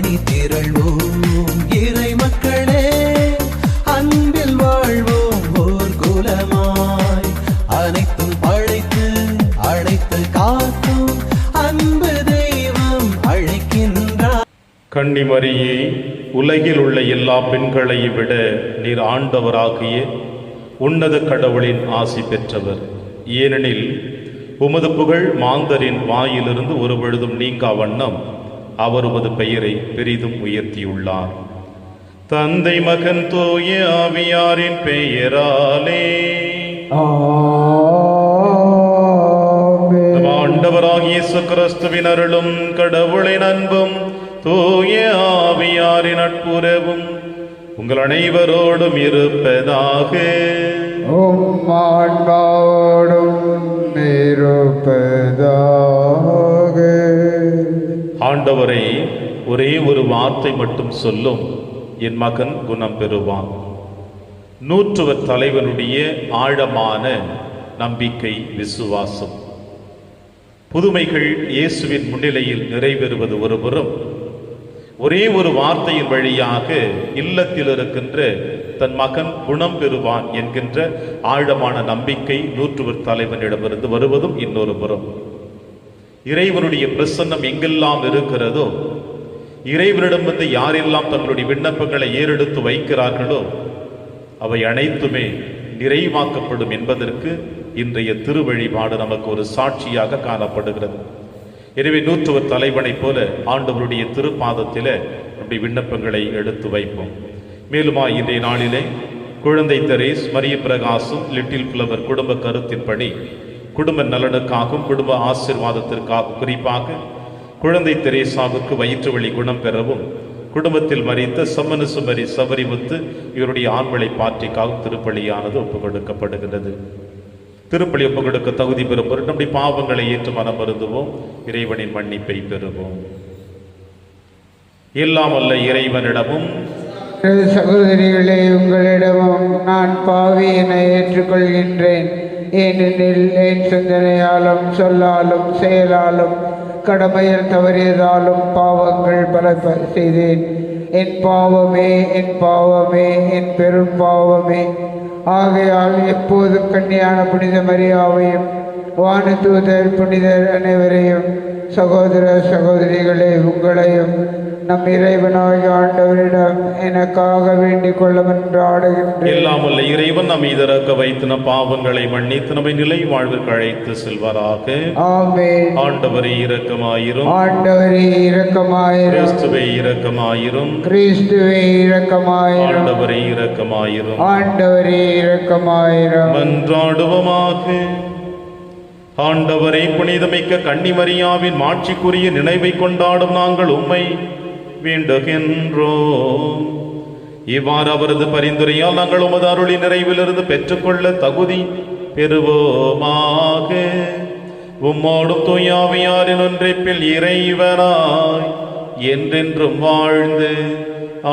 அணி திரள்வோம் இறை மக்களே, அன்பில் வாழ்வோம் ஓர் குலமாய். அனைத்தும் படைத்து அழைத்து காக்கும் அன்பு தெய்வம் அழைக்கின்றார். கன்னிமரியே, உலகில் உள்ள எல்லா பெண்களையும் விட நீர் ஆண்டவராகிய உன்னத கடவுளின் ஆசி பெற்றவர். ஏனெனில் உமது புகழ் மாந்தரின் வாயிலிருந்து ஒரு பொழுதும் நீங்கா வண்ணம் அவர் உமது பெயரை பெரிதும் உயர்த்தியுள்ளார். தந்தை, மகன், தூய ஆவியாரின் பெயராலே ஆண்டவராகிய இயேசு கிறிஸ்துவின் அருளும் கடவுளின் அன்பும் தூய ஆவியாரின் நட்புறவும் உங்கள் அனைவரோடும் இருப்பதாக. ஆண்டவரை, ஒரே ஒரு வார்த்தை மட்டும் சொல்லும், என் மகன் குணம் பெறுவான். நூற்றுவர் தலைவனுடைய ஆழமான நம்பிக்கை, விசுவாசம். புதுமைகள் இயேசுவின் முன்னிலையில் நிறைவேறுவது ஒருபுறம், ஒரே ஒரு வார்த்தையின் வழியாக இல்லத்தில் இருக்கின்ற தன் மகன் குணம் பெறுவான் என்கின்ற ஆழமான நம்பிக்கை நூற்றுவர் தலைவனிடமிருந்து வருவதும் இன்னொரு புறம். இறைவனுடைய பிரசன்னம் எங்கெல்லாம் இருக்கிறதோ, இறைவனிடமிருந்து யாரெல்லாம் தங்களுடைய விண்ணப்பங்களை ஏறெடுத்து வைக்கிறார்களோ அவை அனைத்துமே நிறைவாக்கப்படும் என்பதற்கு இன்றைய திருவழிபாடு நமக்கு ஒரு சாட்சியாக காணப்படுகிறது. எனவே நூற்றுவர் தலைவனைப் போல ஆண்டவருடைய திருப்பாதத்திலே நம்முடைய விண்ணப்பங்களை எடுத்து வைப்போம். மேலுமா இன்றைய நாளிலே குழந்தை தெரேஸ், மரிய பிரகாசம், லிட்டில் ஃப்ளவர் குடும்ப கருத்தின்படி குடும்ப நலனுக்காகவும் குடும்ப ஆசீர்வாதத்திற்காக, குறிப்பாக குழந்தை தெரேசாவுக்கு வயிற்று வலி குணம் பெறவும், குடும்பத்தில் மறித்த சம்மனசுமரி சபரிமுத்து இவருடைய ஆண்மலை பாற்றிக்காகவும் திருப்பலியானது ஒப்புக் கொடுக்கப்படுகிறது. திருப்பலி ஒப்புக் கொடுக்க தகுதி பெறும் பொருட்டு நம்முடைய பாவங்களை ஏற்று மனம் வருந்துவோம், இறைவனின் மன்னிப்பை பெறுவோம். எல்லாம் அல்ல இறைவனிடமும் சகோதரிகளே, உங்களிடமும் நான் பாவி என ஏற்றுக்கொள்கின்றேன். ஏனெனில் என் சிந்தனையாலும் சொல்லாலும் செயலாலும் கடமையில் தவறியதாலும் பாவங்கள் பல செய்தேன். என் பாவமே, என் பாவமே, என் பெரும் பாவமே. ஆகையால் எப்போதும் கன்னியான புனித மரியாவையும் வானதூதர் புனிதர் அனைவரையும், சகோதர சகோதரிகளே உங்களையும் நம் இறைவனாகிய ஆண்டவரிடம் எனக்காக வேண்டிக் கொள்ளமென்றாடுகின்றேன். எல்லாம் வல்ல இறைவன் நம் மீது இறக்க வைத்து நம் பாவங்களை மன்னித்து நம்மை நிலை வாழ்விற்கு அழைத்து செல்வாராக. ஆமென். ஆண்டவரே இரக்கமாயிரும். ஆண்டவரே இரக்கமாயிரும். கிறிஸ்துவே இரக்கமாயிரும். கிறிஸ்துவே இரக்கமாயிரும். ஆண்டவரே இரக்கமாயிரும். ஆண்டவரே இரக்கமாயிரும். மன்றாடுவோமாக. ஆண்டவரே, புனிதமிக்க கன்னிமரியாவின் மாட்சிக்குரிய நினைவை கொண்டாடும் நாங்கள் உம்மை வேண்டுகின்றோம். இவ்வாறு அவரது பரிந்துரையால் நாங்கள் உமது அருளின் நிறைவிலிருந்து பெற்றுக்கொள்ள தகுதி பெறுவோமாக. உம்மோடும் தூயாவியாரின் ஒன்றைப்பில் இறைவனாய் என்றென்றும் வாழ்ந்து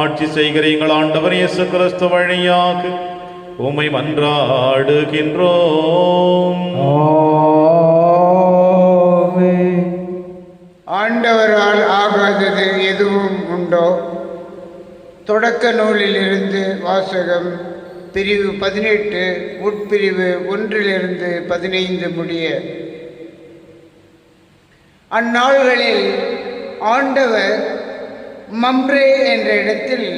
ஆட்சி செய்கிற எங்கள் ஆண்டவர் இயேசு கிறிஸ்து வழியாக உம்மை மன்றாடுகின்றோம். ஆண்டவரால் ஆகாதது எதுவும் உண்டோ? தொடக்க நூலிலிருந்து வாசகம். பிரிவு 18, உட்பிரிவு 1-15 முடிய. அந்நாள்களில் ஆண்டவர் மம்ரே என்ற இடத்தில்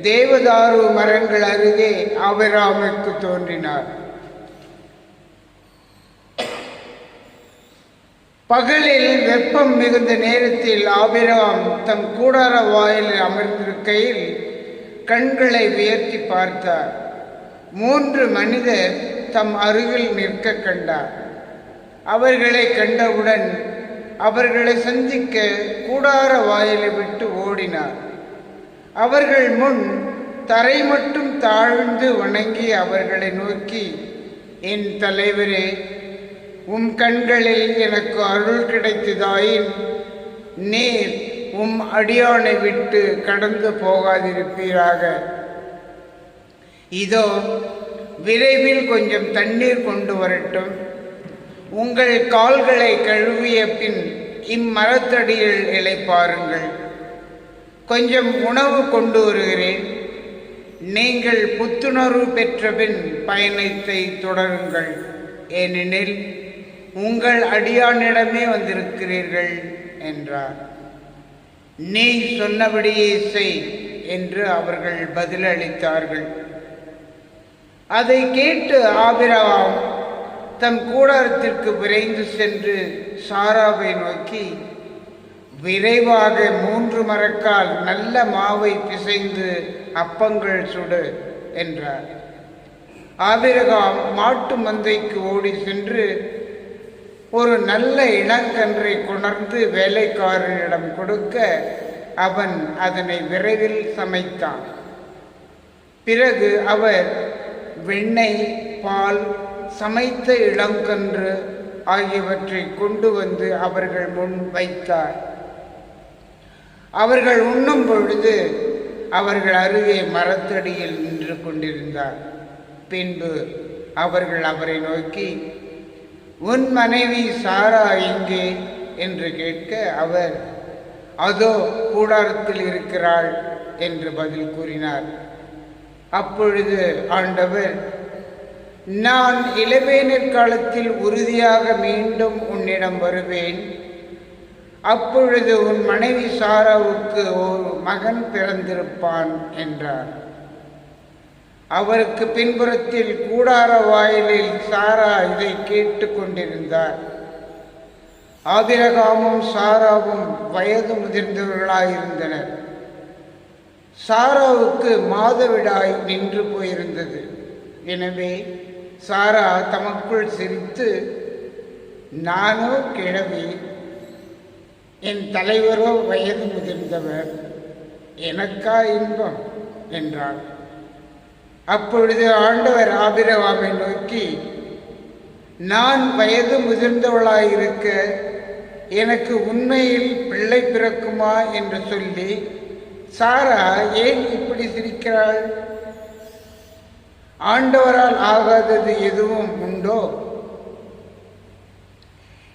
தேவதாரு மரங்கள் அருகே ஆபிரகாமுக்கு தோன்றினார். பகலில் வெப்பம் மிகுந்த நேரத்தில் ஆபிரகாம் தம் கூடார வாயிலில் அமர்ந்திருக்கையில் கண்களை உயர்த்தி பார்த்தார். 3 மனிதர் தம் அருகில் நிற்க கண்டார். அவர்களை கண்டவுடன் அவர்களை சந்திக்க கூடார வாயிலை விட்டு ஓடினார். அவர்கள் முன் தரை மட்டும் தாழ்ந்து வணங்கி அவர்களை நோக்கி, என் தலைவரே, உம் கண்களில் எனக்கு அருள் கிடைத்ததாயின் நீர் உம் அடியானை விட்டு கடந்து போகாதிருப்பீராக. இதோ விரைவில் கொஞ்சம் தண்ணீர் கொண்டு வரட்டும். உங்கள் கால்களை கழுவிய பின் இம்மரத்தடியில் இளைப்பாருங்கள். கொஞ்சம் உணவு கொண்டு வருகிறேன். நீங்கள் புத்துணர்வு பெற்றபின் பயணத்தை தொடருங்கள். ஏனெனில் உங்கள் அடியானிடமே வந்திருக்கிறீர்கள் என்றார். நீ சொன்னபடியே செய் என்று அவர்கள் பதிலளித்தார்கள். அதை கேட்டு ஆபிரகாம் தம் கூடாரத்திற்கு விரைந்து சென்று சாராவை நோக்கி, விரைவாக 3 மரக்கால் நல்ல மாவை பிசைந்து அப்பங்கள் சுடு என்றார். ஆபிரகாம் மாட்டு மந்தைக்கு ஓடி சென்று ஒரு நல்ல இளங்கன்றை கொணர்ந்து வேலைக்காரனிடம் கொடுக்க அவன் அதனை விரைவில் சமைத்தான். பிறகு அவர் வெண்ணெய், பால், சமைத்த இளங்கன்று ஆகியவற்றை கொண்டு வந்து அவர்கள் முன் வைத்தார். அவர்கள் உண்ணும் பொழுது அவர்கள் அருகே மரத்தடியில் நின்று கொண்டிருந்தார். பின்பு அவர்கள் அவரை நோக்கி, உன் மனைவி சாரா எங்கே என்று கேட்க அவர், அதோ கூடாரத்தில் இருக்கிறாள் என்று பதில் கூறினார். அப்பொழுது ஆண்டவர், நான் இளவேனிற் காலத்தில் உறுதியாக மீண்டும் உன்னிடம் வருவேன். அப்பொழுது உன் மனைவி சாராவுக்கு ஒரு மகன் பிறந்திருப்பான் என்றார். அவருக்கு பின்புறத்தில் கூடார வாயிலில் சாரா இதை கேட்டு கொண்டிருந்தார். ஆபிரகாமும் சாராவும் வயது முதிர்ந்தவர்களாயிருந்தனர். சாராவுக்கு மாதவிடாய் நின்று போயிருந்தது. எனவே சாரா தமக்குள் சிரித்து, நானோ கிழவி, என் தலைவரோ வயது முதிர்ந்தவர், எனக்கா இன்பம் என்றார். அப்பொழுது ஆண்டவர் ஆபிரகாமை நோக்கி, நான் வயது முதிர்ந்தவளாயிருக்க எனக்கு உண்மையில் பிள்ளை பிறக்குமா என்று சொல்லி, சாரா ஏன் இப்படி சிரிக்கிறாள்? ஆண்டவரால் ஆகாதது எதுவும் உண்டோ?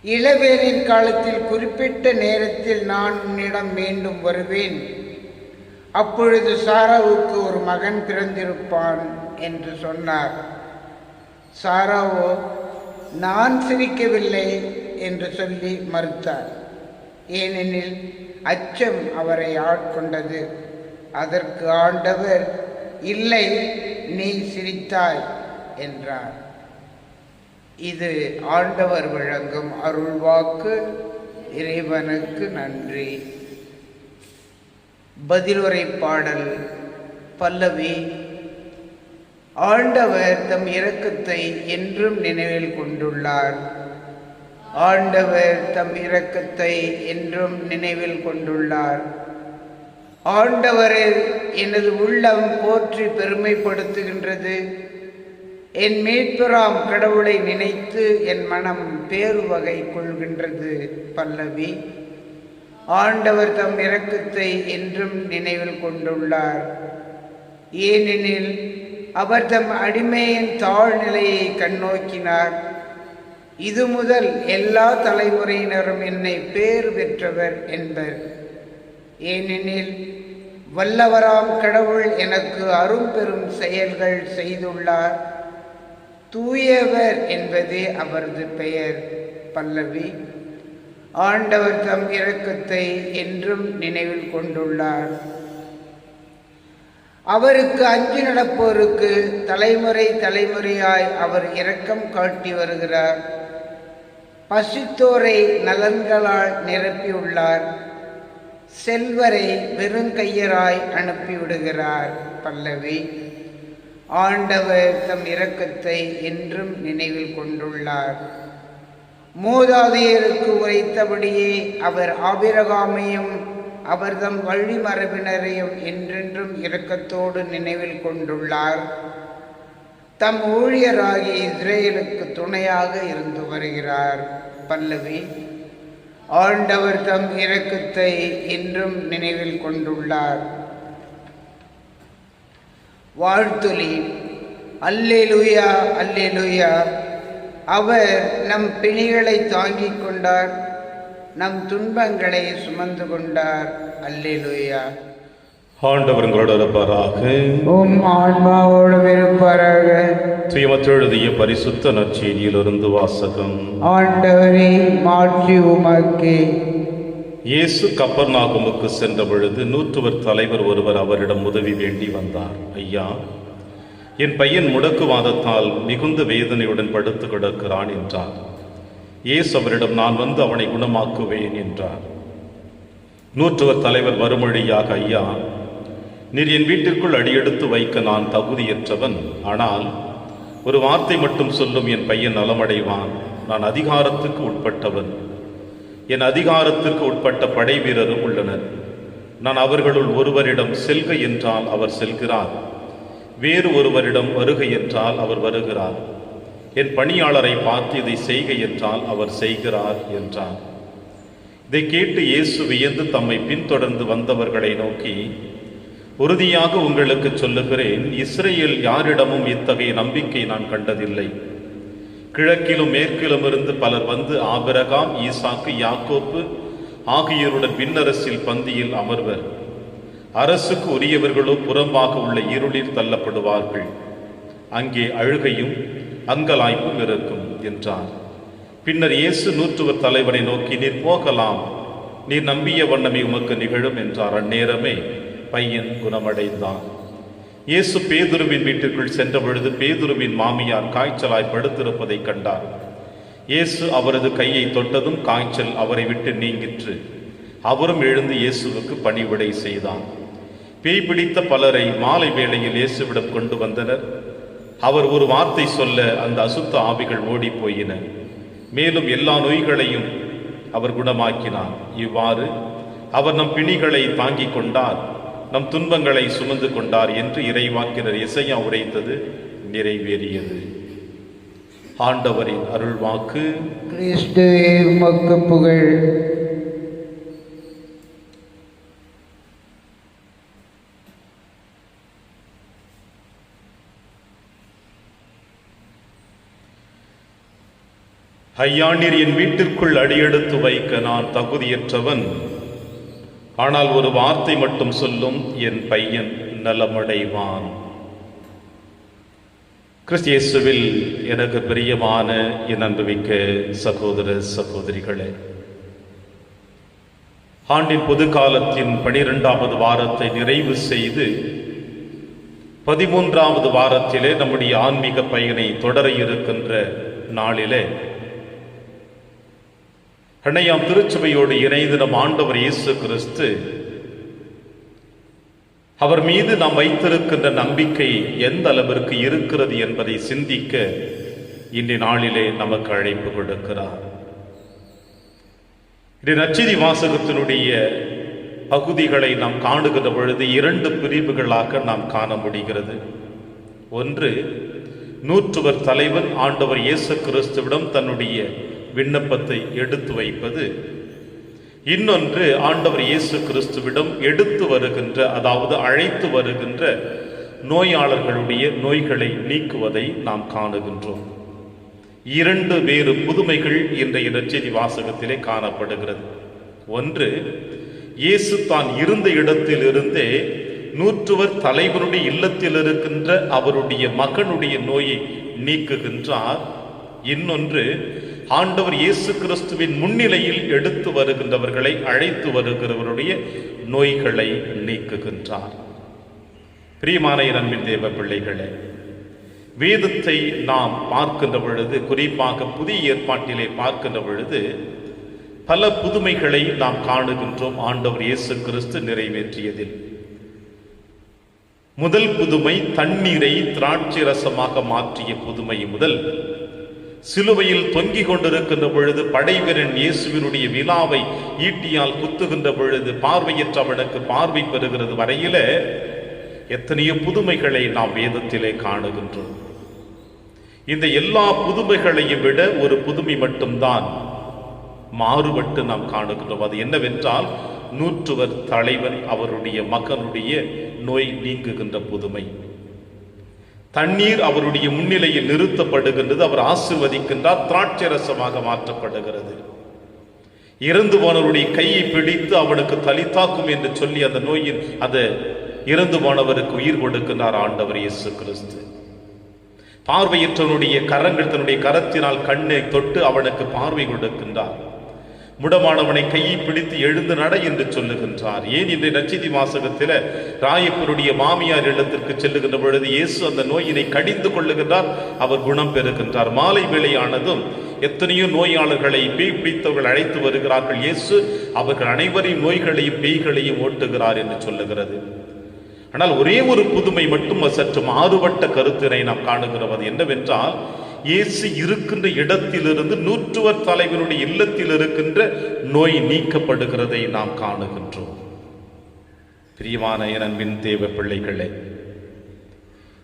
இளவேனின் காலத்தில் குறிப்பிட்ட நேரத்தில் நான் உன்னிடம் மீண்டும் வருவேன். அப்பொழுது சாராவுக்கு ஒரு மகன் பிறந்திருப்பான் என்று சொன்னார். சாராவோ, நான் சிரிக்கவில்லை என்று சொல்லி மறுத்தார். ஏனெனில் அச்சம் அவரை ஆட்கொண்டது. அதற்கு ஆண்டவர், இல்லை, நீ சிரித்தாய் என்றார். இது ஆண்டவர் வழங்கும் அருள்வாக்கு. இறைவனுக்கு நன்றி. பதிலுரை பாடல். பல்லவி. ஆண்டவர் தம் இரக்கத்தை என்றும் நினைவில் கொண்டுள்ளார். ஆண்டவர் தம் இரக்கத்தை என்றும் நினைவில் கொண்டுள்ளார். ஆண்டவரை எனது உள்ளம் போற்றி பெருமைப்படுத்துகின்றது. என் மீட்பராம் கடவுளை நினைத்து என் மனம் பேருவகை கொள்கின்றது. பல்லவி. ஆண்டவர் தம் இரக்கத்தை என்றும் நினைவில் கொண்டுள்ளார். ஏனெனில் அவர் தம் அடிமையின் தாழ்நிலையை கண்ணோக்கினார். இது முதல் எல்லா தலைமுறையினரும் என்னை பேறு பெற்றவர் என்பர். ஏனெனில் வல்லவராம் கடவுள் எனக்கு அரும்பெரும் செயல்கள் செய்துள்ளார். தூயவர் என்பதே அவரது பெயர். பல்லவி. ஆண்டவர் தம் இரக்கத்தை என்றும் நினைவில் கொண்டுள்ளார். அவருக்கு அஞ்சி நடப்போருக்கு தலைமுறை தலைமுறையாய் அவர் இரக்கம் காட்டி வருகிறார். பசித்தோரை நலன்களால் நிரப்பியுள்ளார். செல்வரை வெறுங்கையராய் அனுப்பிவிடுகிறார். பல்லவி. ஆண்டவர் தம் இரக்கத்தை என்றும் நினைவில் கொண்டுள்ளார். மூதாதையருக்கு உரைத்தபடியே அவர் ஆபிரகாமையும் அவர் தம் வழிமரபினரையும் என்றென்றும் இரக்கத்தோடு நினைவில் கொண்டுள்ளார். தம் ஊழியராகிய இஸ்ரேலுக்கு துணையாக இருந்து வருகிறார். பல்லவி. ஆண்டவர் தம் இரக்கத்தை என்றும் நினைவில் கொண்டுள்ளார். வாழ்த்துலி. அல்லேலூயா, அல்லேலூயா. அவர் நம் பிணிகளை தாங்கிக் கொண்டார், நம் துன்பங்களை சுமந்து கொண்டார். அல்லேலூயா. ஆண்டவர் உங்களோடு இருப்பாராக. உம் ஆன்மாவோடு இருப்பாராக. தூயமத்தெழுதிய பரிசுத்த நற்செய்தியிலிருந்து வாசகம். ஆண்டவரே, மாட்சி உமக்கே. இயேசு கப்பர்நாகுமுக்கு சென்ற பொழுது நூற்றுவர் தலைவர் ஒருவர் அவரிடம் உதவி வேண்டி வந்தார். ஐயா, என் பையன் முடக்குவாதத்தால் மிகுந்த வேதனையுடன் படுத்து கிடக்கிறான் என்றார். இயேசு அவரிடம், நான் வந்து அவனை குணமாக்குவேன் என்றார். நூற்றுவர் தலைவர் மறுமொழியாக, ஐயா, நீர் என் வீட்டிற்குள் அடியெடுத்து வைக்க நான் தகுதியற்றவன். ஆனால் ஒரு வார்த்தை மட்டும் சொல்லும், என் பையன் நலமடைவான். நான் அதிகாரத்துக்கு உட்பட்டவன். என் அதிகாரத்திற்கு உட்பட்ட படை வீரரும் உள்ளனர். நான் அவர்களுள் ஒருவரிடம் செல்க என்றால் அவர் செல்கிறார், வேறு ஒருவரிடம் வருக என்றால் அவர் வருகிறார். என் பணியாளரை பார்த்து இதை செய்க என்றால் அவர் செய்கிறார் என்றார். இதை கேட்டு இயேசு வியந்து தம்மை பின்தொடர்ந்து வந்தவர்களை நோக்கி, உறுதியாக உங்களுக்கு சொல்லுகிறேன், இஸ்ரேல் யாரிடமும் இத்தகைய நம்பிக்கை நான் கண்டதில்லை. கிழக்கிலும் மேற்கிலும் இருந்து பலர் வந்து ஆபிரகாம், ஈசாக்கு, யாக்கோப்பு ஆகியோருடன் விண்ணரசில் பந்தியில் அமர்வர். அரசுக்கு உரியவர்களோ புறம்பாக உள்ள இருளில் தள்ளப்படுவார்கள். அங்கே அழுகையும் அங்கலாய்ப்பும் இருக்கும் என்றார். பின்னர் இயேசு நூற்றுவர் தலைவரை நோக்கி, நீர் போகலாம், நீர் நம்பிய வண்ணமே உமக்கு நிகழும் என்றார். அந்நேரமே பையன் குணமடைந்தான். இயேசு பேதுருவின் வீட்டிற்குள் சென்ற பொழுது பேதுருவின் மாமியார் காய்ச்சலாய் படுத்திருப்பதை கண்டார். இயேசு அவரது கையை தொட்டதும் காய்ச்சல் அவரை விட்டு நீங்கிற்று. அவரும் எழுந்து இயேசுவுக்கு பணிவிடை செய்தார். பேய் பிடித்த பலரை மாலை வேளையில் இயேசுவிடம் கொண்டு வந்தனர். அவர் ஒரு வார்த்தை சொல்ல அந்த அசுத்த ஆவிகள் ஓடி போயின. மேலும் எல்லா நோய்களையும் அவர் குணமாக்கினார். இவ்வாறு அவர் நம் பிணிகளை தாங்கிக் கொண்டார், நம் துன்பங்களை சுமந்து கொண்டார் என்று இறைவாக்கினர் எசையா உரைத்தது நிறைவேறியது. ஆண்டவரின் அருள்வாக்கு. கிறிஸ்துவே உமக்கு புகழ். ஐயா, நீர் என் வீட்டிற்குள் அடியெடுத்து வைக்க நான் தகுதியற்றவன். ஆனால் ஒரு வார்த்தை மட்டும் சொல்லும், என் பையன் நலமடைவான். கிறிஸ்து இயேசுவில் எனக்கு பிரியமான என் அன்புமிக்க சகோதர சகோதரிகளே, ஆண்டின் பொது காலத்தின் 12வது வாரத்தை நிறைவு செய்து 13வது வாரத்திலே நம்முடைய ஆன்மீக பயனை தொடர இருக்கின்ற நாளிலே அன்னையாம் திருச்சபையோடு இணைந்து நம் ஆண்டவர் இயேசு கிறிஸ்து அவர் மீது நாம் வைத்திருக்கின்ற நம்பிக்கை எந்த அளவிற்கு இருக்கிறது என்பதை சிந்திக்க இன்றைய நாளிலே நமக்கு அழைப்பு கொடுக்கிறார். இந்த நற்செய்தி வாசகத்தினுடைய பகுதிகளை நாம் காணுகிற பொழுது 2 பிரிவுகளாக நாம் காண முடிகிறது. ஒன்று, நூற்றுவர் தலைவன் ஆண்டவர் இயேசு கிறிஸ்துவிடம் தன்னுடைய விண்ணப்பத்தை எடுத்து வைப்பது. இன்னொன்று, ஆண்டவர் இயேசு கிறிஸ்துவிடம் எடுத்து வருகின்ற, அதாவது அழைத்து வருகின்ற நோயாளர்களுடைய நோய்களை நீக்குவதை நாம் காணுகின்றோம். 2 வேறு புதுமைகள் இன்றைய நற்செய்தி வாசகத்திலே காணப்படுகிறது. ஒன்று, இயேசு தான் இருந்த இடத்திலிருந்தே நூற்றுவர் தலைவருடைய இல்லத்தில் இருக்கின்ற அவருடைய மகனுடைய நோயை நீக்குகின்றார். இன்னொன்று, ஆண்டவர் இயேசு கிறிஸ்துவின் முன்னிலையில் எடுத்து வருகின்றவர்களை, அழைத்து வருகிறவருடைய நோய்களை நீக்குகின்றார். பிரியமான அன்பின் தேவ பிள்ளைகளே, வேதத்தை நாம் பார்க்கின்ற பொழுது, குறிப்பாக புதிய ஏற்பாட்டிலே பார்க்கின்ற பொழுது பல புதுமைகளை நாம் காணுகின்றோம் ஆண்டவர் இயேசு கிறிஸ்து நிறைவேற்றியதில். முதல் புதுமை தண்ணீரை திராட்சை ரசமாக மாற்றிய புதுமை முதல், சிலுவையில் தொங்கிக் கொண்டிருக்கின்ற பொழுது படைவீரன் இயேசுவினுடைய விலாவை ஈட்டியால் குத்துகின்ற பொழுது பார்வையற்றவனுக்கு பார்வை பெறுகிறது வரையில எத்தனையோ புதுமைகளை நாம் வேதத்திலே காணுகின்றோம். இந்த எல்லா புதுமைகளையும் விட ஒரு புதுமை மட்டும்தான் மாறுபட்டு நாம் காணுகின்றோம். அது என்னவென்றால், நூற்றுவர் தலைவன் அவருடைய மகனுடைய நோய் நீங்குகின்ற புதுமை. தண்ணீர் அவருடைய முன்னிலையில் நிறுத்தப்படுகின்றது, அவர் ஆசீர்வதிக்கின்றார், திராட்சை ரசமாக மாற்றப்படுகிறது. இறந்து போனவருடைய கையை பிடித்து அவனுக்கு தலித்தாக்கும் என்று சொல்லி அந்த நோயின் அந்த இறந்து போனவருக்கு உயிர் கொடுக்கின்றார் ஆண்டவர் இயேசு கிறிஸ்து. பார்வையற்றவனுடைய கரங்கள் தன்னுடைய கரத்தினால் கண்ணை தொட்டு அவனுக்கு பார்வை கொடுக்கின்றார். முடமானவனை கையை பிடித்து எழுந்து நட என்று சொல்லுகின்றார். ஏன் இன்றைய நற்செய்தி வாசகத்தில் ராயப்பருடைய மாமியார் இல்லத்திற்கு செல்லுகின்ற பொழுது இயேசு அந்த நோயினை கடிந்து கொள்ளுகின்றார், அவர் குணம் பெறுகின்றார். மாலை வேளையானதும் எத்தனையோ நோயாளர்களை பேய் பிடித்தவர்கள் அழைத்து வருகிறார்கள். இயேசு அவர்கள் அனைவரையும் நோய்களையும் பேய்களையும் ஓட்டுகிறார் என்று சொல்லுகிறது. ஆனால் ஒரே ஒரு புதுமை மட்டும் சற்று மாறுபட்ட கருத்தினை நாம் காணுகிறோம். அது என்னவென்றால், இயேசு இருக்கின்ற இடத்திலிருந்து நூற்றுவர் தலைவனுடைய இல்லத்தில் இருக்கின்ற நோய் நீக்கப்படுகிறதை நாம் காணுகின்றோம். பிரியமான என் அன்பின் தேவ பிள்ளைகளே,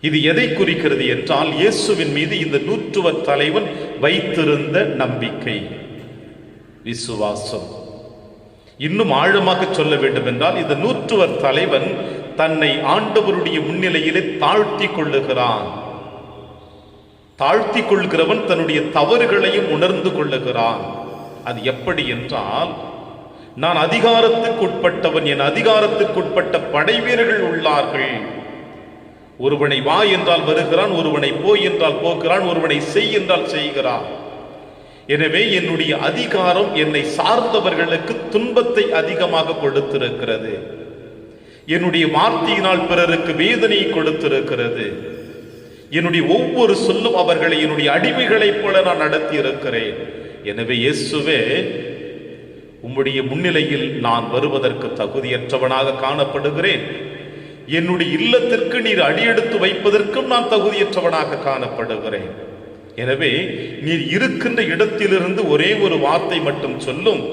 இது எதை குறிக்கிறது என்றால், இயேசுவின் மீது இந்த நூற்றுவர் தலைவன் வைத்திருந்த நம்பிக்கை, விசுவாசம். இன்னும் ஆழமாக சொல்ல வேண்டும் என்றால், இந்த நூற்றுவர் தலைவன் தன்னை ஆண்டவருடைய முன்னிலையிலே தாழ்த்தி கொள்ளுகிறான். தாழ்த்தி கொள்கிறவன் தன்னுடைய தவறுகளையும் உணர்ந்து கொள்ளுகிறான். அது எப்படி என்றால், நான் அதிகாரத்துக்குட்பட்டவன், என் அதிகாரத்துக்குட்பட்ட படை வீரர்கள் உள்ளார்கள். ஒருவனை வா என்றால் வருகிறான், ஒருவனை போய் என்றால் போகிறான், ஒருவனை செய் என்றால் செய்கிறான். எனவே என்னுடைய அதிகாரம் என்னை சார்ந்தவர்களுக்கு துன்பத்தை அதிகமாக கொடுத்திருக்கிறது. என்னுடைய வார்த்தையினால் பிறருக்கு வேதனையை கொடுத்திருக்கிறது. என்னுடைய ஒவ்வொரு சொல்லும் அவர்களை என்னுடைய அடிமைகளைப் போல நான் நடத்தி இருக்கிறேன். எனவே இயேசுவே, உம்முடைய முன்னிலையில் நான் வருவதற்கு தகுதியற்றவனாக காணப்படுகிறேன். என்னுடைய இல்லத்திற்கு நீர் அடியெடுத்து வைப்பதற்கும் நான் தகுதியற்றவனாக காணப்படுகிறேன். எனவே நீர் இருக்கின்ற இடத்திலிருந்து ஒரே ஒரு வார்த்தை மட்டும் சொல்லும்,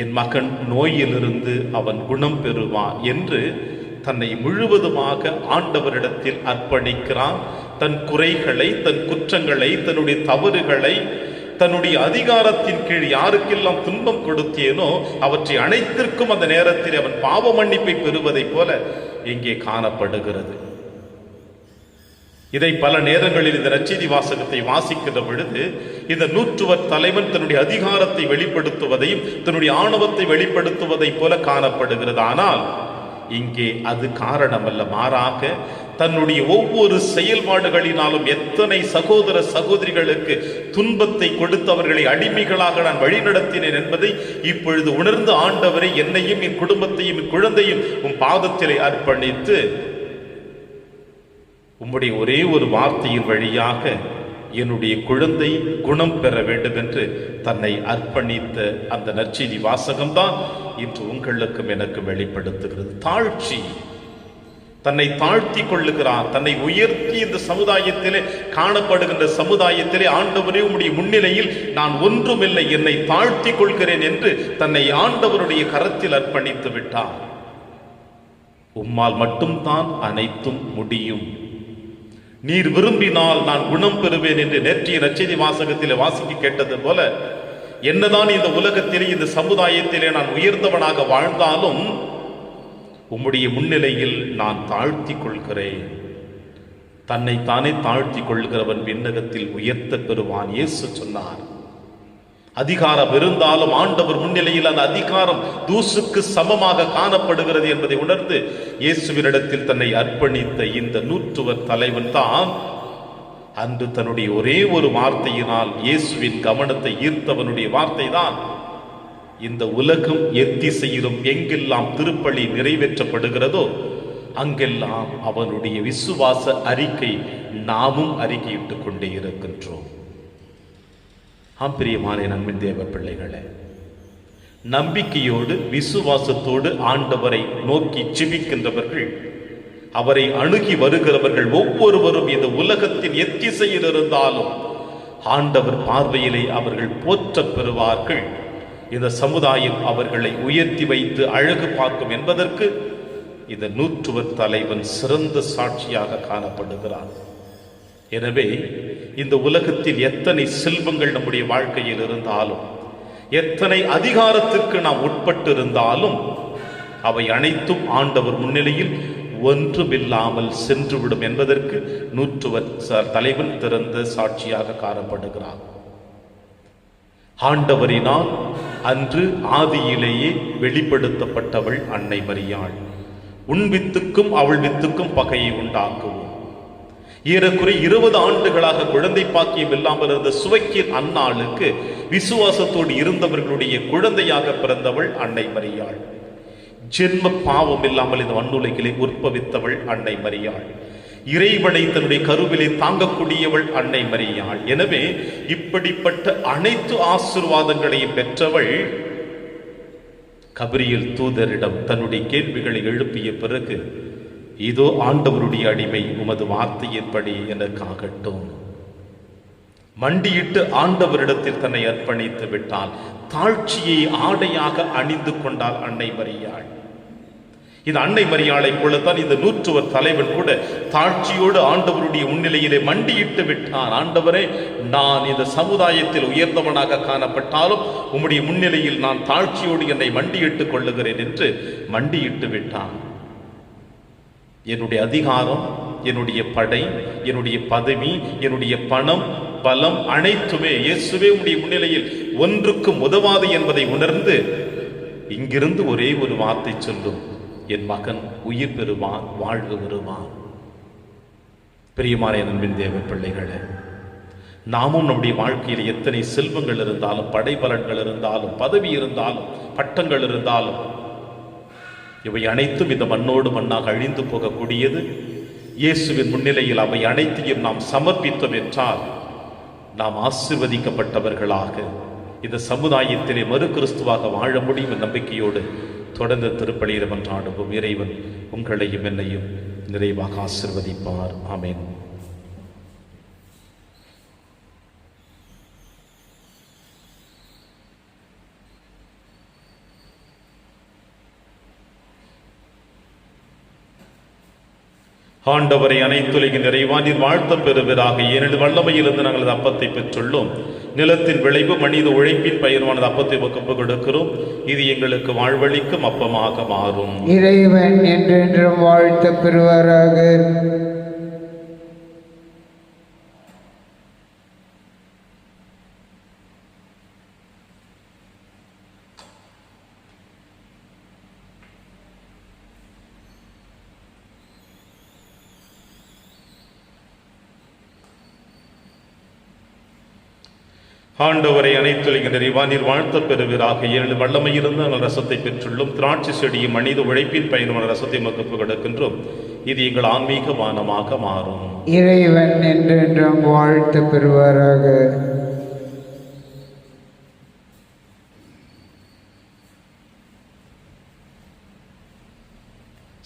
என் மகன் நோயிலிருந்து அவன் குணம் பெறுவான் என்று தன்னை முழுவதுமாக ஆண்டவரிடத்தில் அர்ப்பணிக்கிறான். தன் குறைகளை, தன் குற்றங்களை, தன்னுடைய தவறுகளை, தன்னுடைய அதிகாரத்தின் கீழ் யாருக்கெல்லாம் துன்பம் கொடுத்தேனோ அவற்றை அனைத்திற்கும் அந்த நேரத்தில் அவன் பாவ மன்னிப்பை பெறுவதைப் போல இங்கே காணப்படுகிறது. இதை பல நேரங்களில் இந்த நற்செய்தி வாசகத்தை வாசிக்கின்ற பொழுது இந்த நூற்றுவர் தலைவன் தன்னுடைய அதிகாரத்தை வெளிப்படுத்துவதையும் தன்னுடைய ஆணவத்தை வெளிப்படுத்துவதைப் போல காணப்படுகிறது. ஆனால் இங்கே அது காரணமல்ல, மாறாக தன்னுடைய ஒவ்வொரு செயல்பாடுகளினாலும் எத்தனை சகோதர சகோதரிகளுக்கு துன்பத்தை கொடுத்தவர்களை அடிமைகளாக நான் வழிநடத்தினேன் என்பதை இப்பொழுது உணர்ந்து, ஆண்டவரை, என்னையும் என் குடும்பத்தையும் என் குழந்தையும் உம் பாதத்திலே அர்ப்பணித்து உம்முடைய ஒரே ஒரு வார்த்தையின் வழியாக என்னுடைய குழந்தை குணம் பெற வேண்டும் என்று தன்னை அர்ப்பணித்த அந்த நற்செய்தி வாசகம்தான் இன்று உங்களுக்கும் எனக்கு வெளிப்படுத்துகிறது. தாழ்ச்சி, தன்னை தாழ்த்தி கொள்ளுகிறார், தன்னை உயர்த்தி இந்த சமுதாயத்திலே காணப்படுகின்ற சமுதாயத்திலே, ஆண்டவரே உம்முடைய முன்னிலையில் நான் ஒன்றுமில்லை, என்னை தாழ்த்தி கொள்கிறேன் என்று தன்னை ஆண்டவருடைய கரத்தில் அர்ப்பணித்து விட்டார். உம்மால் மட்டும்தான் அனைத்தும் முடியும், நீர் விரும்பினால் நான் குணம் பெறுவேன் என்று நேற்றைய நற்செய்தி வாசகத்திலே வாசிக்க கேட்டது போல, என்னதான் இந்த உலகத்திலே இந்த சமுதாயத்திலே நான் உயர்ந்தவனாக வாழ்ந்தாலும் உம்முடைய முன்னிலையில் நான் தாழ்த்தி கொள்கிறேன். தன்னைத்தானே தாழ்த்தி கொள்கிறவன் விண்ணகத்தில் உயர்த்த பெறுவான். இயேசு சொன்னார், அதிகாரம் இருந்தாலும் ஆண்டவர் முன்னிலையில் அந்த அதிகாரம் தூசுக்கு சமமாக காணப்படுகிறது என்பதை உணர்ந்து இயேசுவினிடத்தில் தன்னை அர்ப்பணித்த இந்த நூற்றுவர் தலைவன் தான் அன்று தன்னுடைய ஒரே ஒரு வார்த்தையினால் இயேசுவின் கவனத்தை ஈர்த்தவனுடைய வார்த்தை தான், இந்த உலகம் எத்திசையிலும் எங்கெல்லாம் திருப்பலி நிறைவேற்றப்படுகிறதோ அங்கெல்லாம் அவனுடைய விசுவாச அறிக்கை நாமும் அறிக்கையிட்டுக் கொண்டே இருக்கின்றோம். பிரியமான நண்பின் தேவ பிள்ளைகளே, நம்பிக்கையோடு விசுவாசத்தோடு ஆண்டவரை நோக்கி ஜெபிக்கின்றவர்கள், அவரை அணுகி வருகிறவர்கள் ஒவ்வொருவரும் இந்த உலகத்தின் எத்திசையில் இருந்தாலும் ஆண்டவர் பார்வையிலே அவர்கள் போற்ற பெறுவார்கள். இந்த சமுதாயம் அவர்களை உயர்த்தி வைத்து அழகு பார்க்கும் என்பதற்கு இந்த நூற்றுவர் தலைவன் சிறந்த சாட்சியாக காணப்படுகிறார். எனவே இந்த உலகத்தில் எத்தனை செல்வங்கள் நம்முடைய வாழ்க்கையில் இருந்தாலும், எத்தனை அதிகாரத்திற்கு நாம் உட்பட்டு இருந்தாலும், அவை அனைத்தும் ஆண்டவர் முன்னிலையில் ஒன்றுமில்லாமல் சென்றுவிடும் என்பதற்கு நூற்றுவர் தலைவன் திறந்த சாட்சியாக காணப்படுகிறார். ஆண்டவரினால் அன்று ஆதியிலேயே வெளிப்படுத்தப்பட்டவள் அன்னை மரியாள். உன் வித்துக்கும் அவள் வித்துக்கும் பகையை உண்டாக்குவோம். ஏறக்குறை 20 ஆண்டுகளாக குழந்தை பாக்கியம் இல்லாமல் இருந்த சுவைக்கின் அன்னாளுக்கு விசுவாசத்தோடு இருந்தவர்களுடைய குழந்தையாக பிறந்தவள் அன்னை மரியாள். ஜென்ம பாவம் இல்லாமல் இந்த மண்ணுலகிலே உற்பவித்தவள் அன்னை மரியாள். இறைவனை தன்னுடைய கருவிலே தாங்கக்கூடியவள் அன்னை மரியாள். எனவே இப்படிப்பட்ட அனைத்து ஆசீர்வாதங்களையும் பெற்றவள் கபிரியேல் தூதரிடம் தன்னுடைய கேள்விகளை எழுப்பிய பிறகு, இதோ ஆண்டவருடைய அடிமை, உமது வார்த்தையின்படி எனக்காகட்டும். மண்டியிட்டு ஆண்டவரிடத்தில் தன்னை அர்ப்பணித்து விட்டால், தாழ்ச்சியை ஆடையாக அணிந்து கொண்டால் அன்னை மரியாள். இந்த அன்னை மரியாளை போலத்தான் இந்த 100 தலைவன் கூட தாழ்ச்சியோடு ஆண்டவருடைய முன்னிலையிலே மண்டியிட்டு விட்டான். ஆண்டவரே, நான் இந்த சமுதாயத்தில் உயர்ந்தவனாக காணப்பட்டாலும் உம்முடைய முன்னிலையில் நான் தாழ்ச்சியோடு என்னை மண்டியிட்டுக் கொள்ளுகிறேன் என்று மண்டியிட்டு விட்டான். என்னுடைய அதிகாரம், என்னுடைய படை, என்னுடைய பதவி, என்னுடைய பணம், பலம் அனைத்துமே இயேசுவே உம்முடைய முன்னிலையில் ஒன்றுக்கும் உதவாது என்பதை உணர்ந்து இங்கிருந்து ஒரே ஒரு வார்த்தை சொல்லும், என் மகன் உயிர் பெறுவான், வாழ்வு வருவான். பிரியமான அன்பின் தேவ பிள்ளைகளே, நாமும் நம்முடைய வாழ்க்கையில் எத்தனை செல்வங்கள் இருந்தாலும், படைபலன்கள் இருந்தாலும், பதவி இருந்தாலும், பட்டங்கள் இருந்தாலும், இவை அனைத்தும் இந்த மண்ணோடு மண்ணாக அழிந்து போகக்கூடியது. இயேசுவின் முன்னிலையில் அவை அனைத்தையும் நாம் சமர்ப்பித்தோம் என்றால் நாம் ஆசீர்வதிக்கப்பட்டவர்களாக இந்த சமுதாயத்திலே மறு கிறிஸ்துவாக வாழ முடியும் என்ற நம்பிக்கையோடு தொடர்ந்து திருப்பலியிட மன்றாடுவோம். இறைவன் உங்களையும் என்னையும் நிறைவாக ஆசீர்வதிப்பார். ஆமென். ஆண்டவரை அனைத்துலகின் நிறைவா நீர் வாழ்த்தம் பெறுவதாக. ஏனெனில் வல்லமையிலிருந்து நாங்கள் அப்பத்தை பெற்றுள்ளோம். நிலத்தின் விளைவு மனித உழைப்பின் பயிர்வானது அப்பத்தை ஒப்பு கொடுக்கிறோம். இது எங்களுக்கு வாழ்வளிக்கும் அப்பமாக மாறும். இறைவன் என்றென்றும் வாழ்த்த பெறுவாராக. ஆண்டவரை அனைத்துலகின் நிறைவா நீர் வாழ்த்த பெறுவீராக. ஏழு வல்லமையிலிருந்து நாங்கள் ரசத்தை பெற்றுள்ளோம். திராட்சை செடியும் மனித உழைப்பின் பயனுமான ரசத்தை மகப்பு கொடுக்கின்றோம். இது எங்கள் ஆன்மீக வானமாக மாறும். இறைவன் என்றென்றும் வாழ்த்த பெறுவாராக.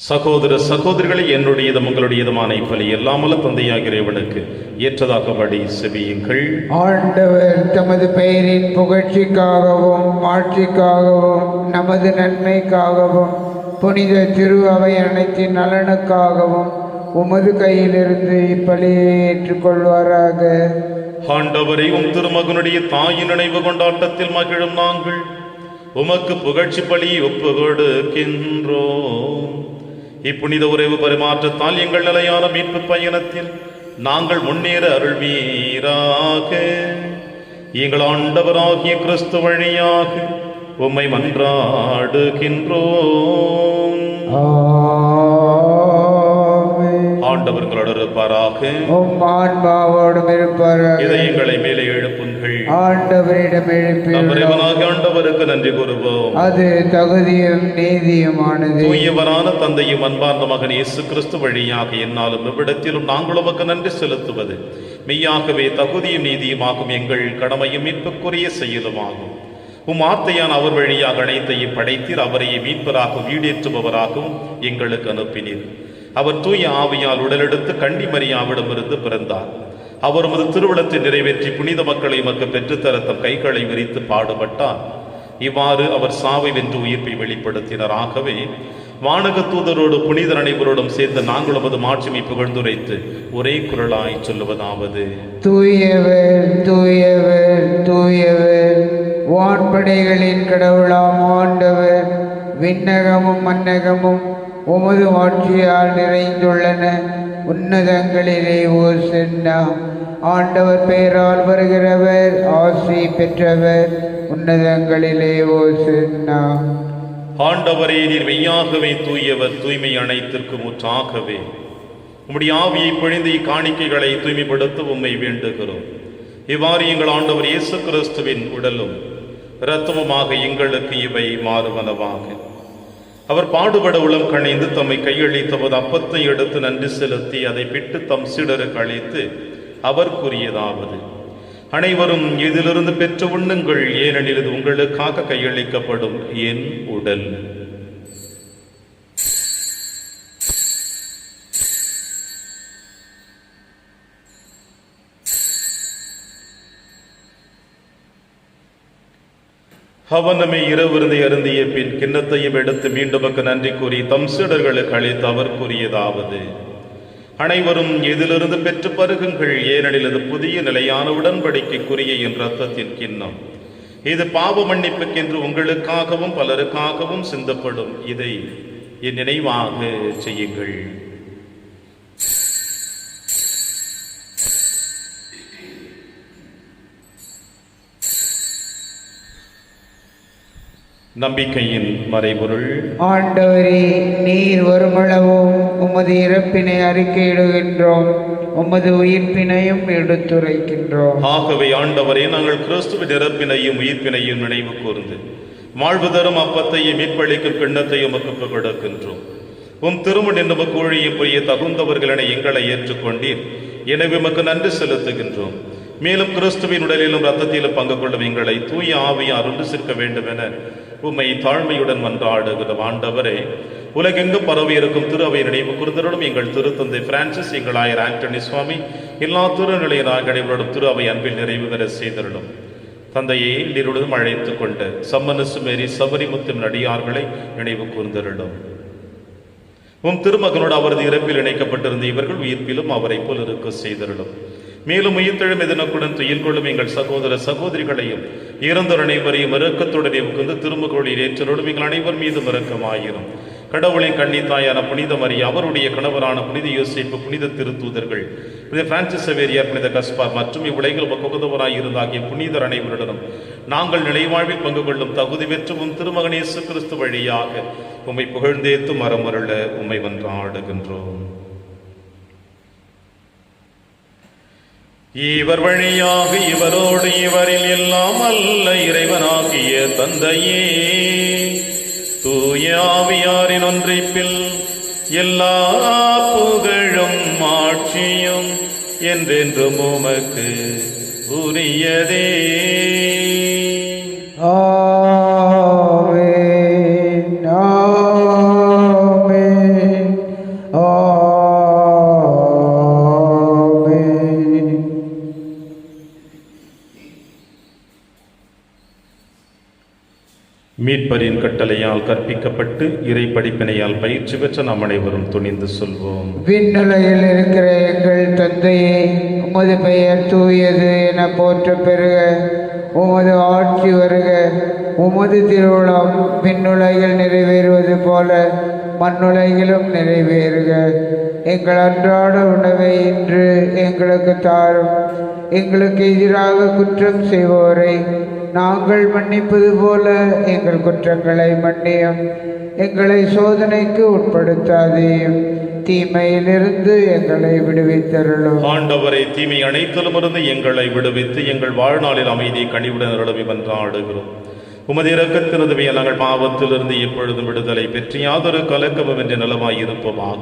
சகோதர சகோதரிகளை, என்னுடையதும் உங்களுடையதுமான இப்பலி எல்லாமல்ல தந்தையாகிய இறைவனுக்கு ஏற்றதாகபடி செவியுங்கள். ஆண்டவர் தமது பெயரின் புகழ்ச்சிக்காகவும் மாட்சிக்காகவும் நமது நன்மைக்காகவும் புனித திரு அவை அனைத்தின் நலனுக்காகவும் உமது கையிலிருந்து இப்பலியை ஏற்றுக்கொள்வாராக. ஆண்டவரை உம் திருமகனுடைய தாயின் நினைவு கொண்டாட்டத்தில் மகிழும் நாங்கள் உமக்கு புகழ்ச்சி பலி ஒப்பு கொடுக்கின்றோம். இப்புனித உறவு பரிமாற்றத்தால் எங்கள் நிலையான மீட்பு பயணத்தில் நாங்கள் முன்னேற அருள்வீராக. எங்கள் ஆண்டவராகிய கிறிஸ்து வழியாக உம்மை மன்றாடுகின்றோம். ஆண்டவர்களோடு இருப்பாராக. ஆன்மாவோடும் இருப்பாராக. இதயங்களை மேலே எழுப்புங்கள். ஆண்டவரிடம் எழுப்பியுள்ளோம். ஆண்டவருக்கு நன்றி கூறுவோம். அது தகுதியும் நீதியுமானது. தூயவரான தந்தையும் அன்பார்ந்த மகன் இயேசு கிறிஸ்து வழியாக என்னாலும் இவ்விடத்திலும் நாங்கள் உமக்கு நன்றி செலுத்துவது மெய்யாகவே தகுதியும் நீதியுமாகும், எங்கள் கடமையும் மீட்புக்குரிய செயலுமாகும். உம் வார்த்தையான அவர் வழியாக அனைத்தையும் படைத்தீர். அவரையே மீட்பராகவும் ஈடேற்றுபவராகவும் எங்களுக்கு அனுப்பினீர். அவர் தூய ஆவியால் உடலெடுத்து கன்னி மரியாவிடமிருந்து பிறந்தார். அவர் உமது திருவிழத்தை நிறைவேற்றி புனித மக்களை உமக்கு பெற்றுத்தர தம் கைகளை விரித்து பாடுபட்டார். இவ்வாறு அவர் சாவை வென்று உயிர்ப்பை வெளிப்படுத்தினார். ஆகவே வானக தூதரோடு புனிதர் அனைவரோடும் சேர்ந்து நாங்கள் உமது மாட்சிமை புகழ்ந்துரைத்து ஒரே குரலாய் சொல்லுவதாவது: தூயவர் தூயவர் தூயவர், வான்படைகளின் கடவுளாம் ஆண்டவர். விண்ணகமும் மன்னகமும் உமது ஆட்சியால் நிறைந்துள்ளன. உன்னதங்களிலே ஓசன்னா. ஆண்டவர் பெயரால் வருகிறவர் ஆசி பெற்றவர், உன்னதங்களிலே ஓசன்னா. ஆண்டவரே, நீர் மெய்யாகவே தூயவர், தூய்மை அனைத்திற்கு முற்றாகவே. உம்முடைய ஆவியை பொழிந்து இக்காணிக்கைகளை தூய்மைப்படுத்த உம்மை வேண்டுகிறோம். இவ்வாறு எங்கள் ஆண்டவர் இயேசு கிறிஸ்துவின் உடலும் இரத்தமுமாக எங்களுக்கு இவை மாறுவனவாக. அவர் பாடுபட உளம் கணிந்து தம்மை கையளித்தபோது அப்பத்தை எடுத்து நன்றி செலுத்தி அதை பிட்டு தம் சீடருக்கு அளித்து அவர் கூறியதாவது: அனைவரும் இதிலிருந்து பெற்று உண்ணுங்கள், ஏனெனில் இது உங்களுக்காக கையளிக்கப்படும் என் உடல். அவனமே இரவிருந்தை அருந்திய பின் கிண்ணத்தையும் எடுத்து மீண்டும் நன்றி கூறி தம் சீடர்களுக்கு அளித்து அவர் கூறியதாவது: அனைவரும் இதிலிருந்து பெற்று பருகுங்கள், ஏனெனில் இது புதிய நிலையான உடன்படிக்கைக்குரிய என் இரத்தத்தின் கிண்ணம். இது பாவ மன்னிப்புக்கென்று உங்களுக்காகவும் பலருக்காகவும் சிந்தப்படும். இதை என் நினைவாக செய்யுங்கள். நம்பிக்கையின் மறைபொருள். ஆண்டவரே, நீர் வருமளவும் உமது இறப்பினை அறிக்கையிடுகின்றோம், உமது உயிர்ப்பினையும் எடுத்துரைக்கின்றோம். ஆகவே ஆண்டவரே, நாங்கள் கிறிஸ்துவின் இறப்பினையும் உயிர்ப்பினையும் நினைவு கூர்ந்து வாழ்வு தரும் அப்பத்தையும் மீட்பளிக்கும் கிண்ணத்தையும் உமக்கு கொடுக்கின்றோம். உம் திருமண நமக்கு ஊழியம் புரிய தகுந்தவர்களை எங்களை ஏற்றுக்கொண்டீர். எனவே உமக்கு நன்றி செலுத்துகின்றோம். மேலும் கிறிஸ்துவின் உடலிலும் இரத்தத்திலும் பங்கு கொள்ளும் எங்களை தூய ஆவியார் ஒன்று சேர்க்க வேண்டும் என உம்மை தாழ்மையுடன் மன்றாடுகிறோம். ஆண்டவரே, உலகெங்கும் பரவி இருக்கும் திரு அவை நினைவு கூர்ந்தருளும். எங்கள் திருத்தந்தை பிரான்சிஸ், எங்கள் ஆயர் ஆண்டனி சுவாமி, எல்லா திருநிலையராக நடைபெறும் திரு அவை அன்பில் நிறைவு பெற செய்தருளும். தந்தையை நீருடன் அழைத்துக் கொண்ட சம்மனசு மேரி சபரிமுத்தும் நடிகார்களை நினைவு கூர்ந்தருளும். உம் திருமகனோடு அவரது இறப்பில் இணைக்கப்பட்டிருந்த இவர்கள் உயிர்ப்பிலும் அவரை போல் இருக்க செய்தருளும். மேலும் உயிர்த்தெழும் எதிர்நோக்குடன் துயில் கொள்ளும் எங்கள் சகோதர சகோதரிகளையும் இறந்தோர் அனைவரையும் இரக்கத்துடனே உகந்து திருமுகோளில் ஏற்றருளும். எங்கள் அனைவர் மீது இரக்கமாயிரும். கடவுளின் கன்னித்தாயான புனித மரியா, அவருடைய கணவரான புனித யோசேப்பு, புனித திருத்தூதர்கள், புனித பிரான்சிஸ் சேவேரியார், புனித கஸ்பார் மற்றும் இவ்வுலகில் உகந்தவராய் இருந்தாகிய புனிதர் அனைவருடனும் நாங்கள் நிலைவாழ்வில் பங்கு கொள்ளும் தகுதி பெற்றும் திருமகன் இயேசு கிறிஸ்து வழியாக உம்மை புகழ்ந்தேத்து மரமருள உம்மை மன்றாடுகின்றோம். இவர் வழியாக இவரோடு இவரில் எல்லாம் அல்ல இறைவனாகிய தந்தையே, தூய ஆவியாரின் ஒன்றிப்பில் எல்லா புகழும் ஆட்சியும் என்றென்றும் உமக்கு உரியதே. மீட்பரின் கட்டளையால் கற்பிக்கப்பட்டு இறை படிப்பினையால் பயிற்சி பெற்ற நாம் அனைவரும் துணிந்து சொல்வோம். விண்ணுலகில் இருக்கிற எங்கள் தந்தையே, உமது பெயர் தூயது என போற்ற பெறுக. உமது ஆட்சி வருக. உமது திருவுளம் விண்ணுலகில் நிறைவேறுவது போல மண்ணுலகிலும் நிறைவேறுக. எங்கள் அன்றாட உணவை இன்று எங்களுக்கு தாரும். எங்களுக்கு எதிராக குற்றம் செய்வோரை நாங்கள் மன்னிப்பது போல எங்கள் குற்றங்களை மன்னியும். எங்களை சோதனைக்கு உட்படுத்தாதேயும், தீமையிலிருந்து எங்களை விடுவித்தருளும். ஆண்டவரை, தீமை அனைத்திலும் இருந்து எங்களை விடுவித்து எங்கள் வாழ்நாளில் அமைதியை கனிவுடன் அருளவி மன்றாடுகிறோம். உமது இரக்கத்தினதுமே நாங்கள் பாவத்திலிருந்து எப்பொழுதும் விடுதலை பெற்று யாதொரு கலக்கமும் என்ற நலமாய் இருப்போமாக.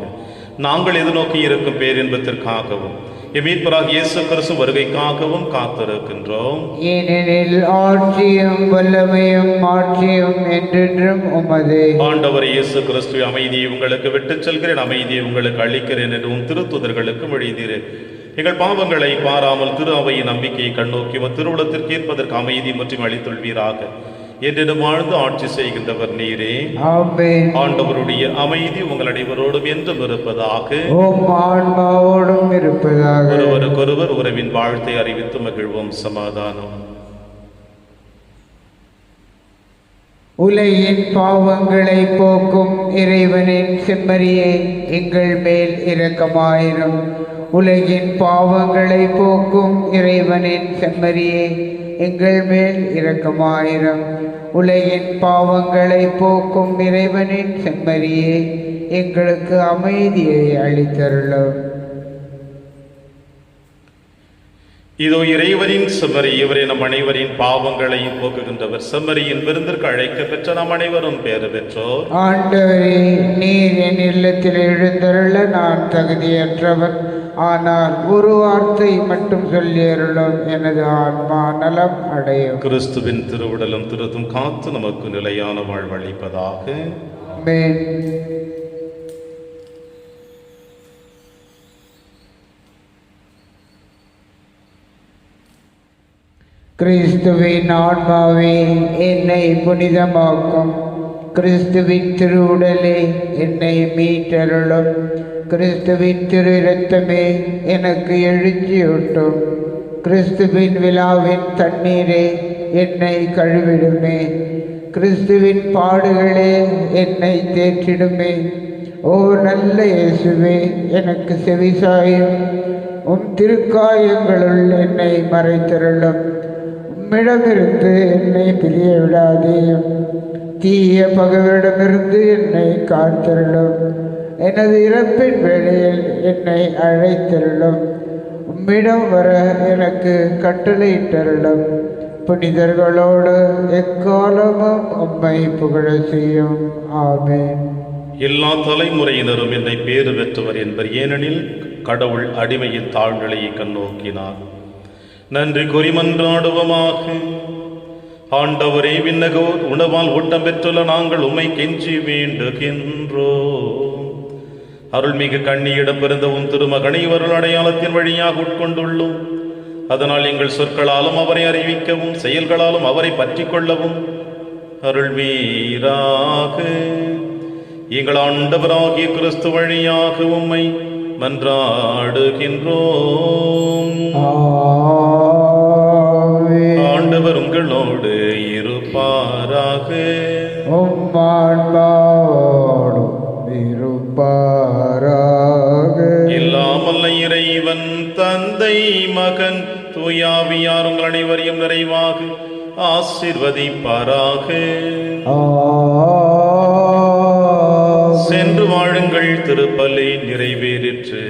நாங்கள் எதிர்நோக்கி இருக்கும் பேரின்பத்திற்காகவும் மீட்பராக இயேசு கிறிஸ்து வருகைக்காகவும் காத்திருக்கின்றோம். ஏனெனில் ஆட்சியும் வல்லமையும் மாட்சியும் என்றென்றும் உமதே. ஆண்டவர் இயேசு கிறிஸ்து, அமைதியை உங்களுக்கு விட்டுச் செல்கிறேன், அமைதியை உங்களுக்கு அளிக்கிறேன் என்று உம் திருத்துதர்களுக்கு எழுதினீர். எங்கள் பாவங்களை பாராமல் திரு அவையின் நம்பிக்கையை கண்ணோக்கி திருவுளத்திற்கு ஏற்பதற்கு அமைதி மற்றும் அளித்துள்வீராக. என்றும் வாழ்ந்து ஆட்சி செய்கின்றவர் நீரே. ஆமென். ஆண்டவருடைய அமைதி உங்கள் அனைவரோடும் என்றும் இருப்பதாக. ஆன்மாவோடும் இருப்பதாக. ஒருவருக்கொருவர் உறவின் வாழ்த்தை அறிவித்து மகிழ்வோம். சமாதானம். உலகின் பாவங்களை போக்கும் இறைவனின் செம்மறியே எங்கள் மேல் இரக்கமாயிரும். உலகின் பாவங்களை போக்கும் இறைவனின் செம்மறியே எங்கள் மேல் இரக்கமாயிரும். உலகின் பாவங்களை போக்கும் இறைவனின் செம்மறியே எங்களுக்கு அமைதியை அளித்தருளும். இதோ இறைவனின் செம்மறி, இவரே நம் அனைவரின் பாவங்களையும் போக்குகின்றவர். செம்மறியின் விருந்திற்கு அழைக்க பெற்ற நாம் அனைவரும் பேறு பெற்றோர். ஆண்டவரே, நீர் என் இல்லத்தில் எழுந்தருள நான் தகுதியற்றவன். ஆனால் ஒரு வார்த்தை மட்டும் சொல்லியருளும், எனது ஆன்மா நலம் அடையும். கிறிஸ்துவின் திருவுடலும் திருதும் காத்து நமக்கு நிலையான வாழ்வளிப்பதாக. ஆமென். கிறிஸ்துவின் ஆன்மாவே என்னை புனிதமாக்கும். கிறிஸ்துவின் திருவுடலே என்னை மீட்டருளும். கிறிஸ்துவின் திரு இரத்தமே எனக்கு எழுச்சியூட்டும். கிறிஸ்துவின் விழாவின் தண்ணீரே என்னை கழுவிடுமே. கிறிஸ்துவின் பாடுகளே என்னை தேற்றிடுமே. ஓ நல்ல இயேசுவே, எனக்கு செவிசாயும். உம் திருக்காயங்களுள் என்னை மறைத்தருளும். உம்மிடமிருந்து என்னை பிரிய விடாதேயும். தீய பகைவரிடமிருந்து என்னை காத்தருளும். எனது இறப்பின் வேளையில் என்னை அழைத்தருளும். உம்மிடம் வர எனக்கு கட்டளையிட்டருளும். புனிதர்களோடு எக்காலமும் உம்மை புகழ செய்யும். ஆமென். எல்லா தலைமுறையினரும் என்னை பேறு பெற்றவர் என்பர், ஏனெனில் கடவுள் அடிமையின் தாழ்நிலையை கண்ணோக்கினார். நன்றி கூறி மன்றாடுவோமாக. ஆண்டவரே, விண்ணகோர் உணவால் ஊட்டம் பெற்றுள்ள நாங்கள் உம்மை கெஞ்சி வேண்டுகின்றோம். அருள்மிகு கண்ணியிடம் பிறந்தவும் திருமகனை இவர்கள் அடையாளத்தின் வழியாக உட்கொண்டுள்ளோம். அதனால் எங்கள் சொற்களாலும் அவரை அறிவிக்கவும் செயல்களாலும் அவரை பற்றி கொள்ளவும் அருள்வீராக. எங்கள் ஆண்டவராகிய கிறிஸ்து வழியாக உம்மை மன்றாடுகின்றோம். ஆண்டவர் உங்களோடு இருப்பாராக. எல்லாம் வல்ல இறைவன் தந்தை, மகன், தூயாவியார் உங்கள் அனைவரையும் நிறைவாக ஆசீர்வதிப்பாராக. சென்று வாழுங்கள், திருப்பலி நிறைவேறிற்று.